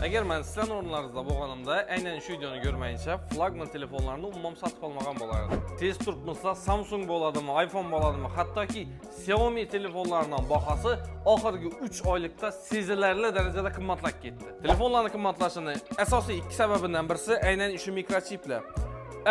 Agar men sizlarning o'rnlaringizda bo'lganimda, aynan shu videoni ko'rmayincha flagman telefonlarni umuman sotib olmagan bo'lardim. Tez turibmizlar, Samsung bo'ladimi, iPhone bo'ladimi, hattoki Xiaomi telefonlarining bahasi oxirgi 3 oylikda sezilarli darajada qimmatlab ketdi. Telefonlarning qimmatlashini asosiy ikki sababidan birisi aynan shu mikrochiplar.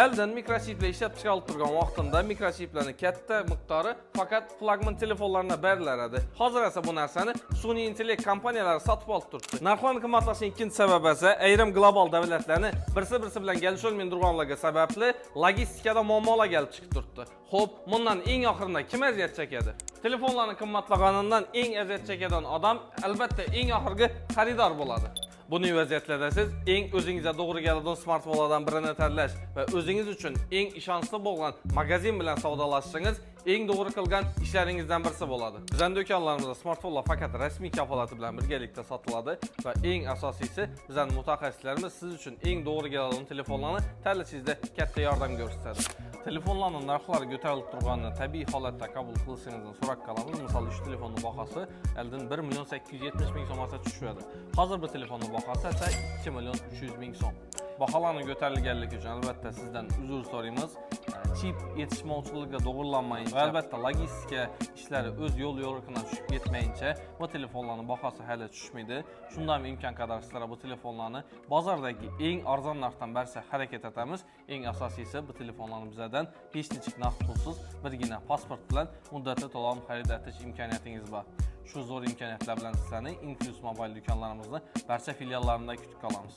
Elden mikrochiplar ishlab chiqarib turgan vaqtida mikrochiplarning katta miqdori faqat flagman telefonlarga beriladi. Hozir esa bu narsani Sony Intellect kompaniyalari sotib olib turibdi. Narxlarning qimmatlashining ikkinchi sababi esa ayrim global davlatlarni birsi bilan kelisha olmay turganligi sababli logistikada muammolar kelib chiqib turibdi. Xo'p, bundan eng oxirida kim aziyat chekadi? Telefonlarning qimmatlaganidan eng aziyat chekadigan odam albatta eng oxirgi xaridor bo'ladi. Bunday vaziyatlarda siz eng o'zingizga to'g'ri keladigan smartfonlardan birini tanlash va o'zingiz uchun eng ishonchli bo'lgan magazin bilan savdolashishingiz eng to'g'ri qilgan ishlaringizdan birisi bo'ladi. Bizning do'konlarimizda smartfonlar faqat rasmiy kafolati bilan birgalikda sotiladi va eng asosiysi bizning mutaxassislarimiz siz uchun eng to'g'ri keladigan telefonlarni tanlashingizda katta yordam ko'rsatadi. Telefonlarning narxlari ko'tarilib turganini tabiiy holatda qabul qilishingizni so'rab qolamiz. Misol, shu telefonning bahasi eldan 1.870.000 so'mga tushadi. Hozir bu telefonning bahasi esa 2.300.000 so'm. Baholarning ko'tarilganligi uchun albatta sizdan uzr so'raymiz. Chip yetishmovchiligiga to'g'rilanmayincha va albatta logistika ishlari o'z yo'l yo'riqdan tushib ketmayincha bu telefonlarning bahasi hali tushmaydi. Shundan imkon qadar sizlarga bu telefonlarni bozordagi eng arzon narxdan bersa harakat etamiz. Eng asosiysi bu telefonlarni bizdan hech nechik naqd pulsiz birgina pasport bilan muddatli to'lov xarid etish imkoniyatingiz bor. Shu zo'r imkoniyatlar bilan sizlarni Influx Mobile do'konlarimizni barcha filiallarida kutib qolamiz.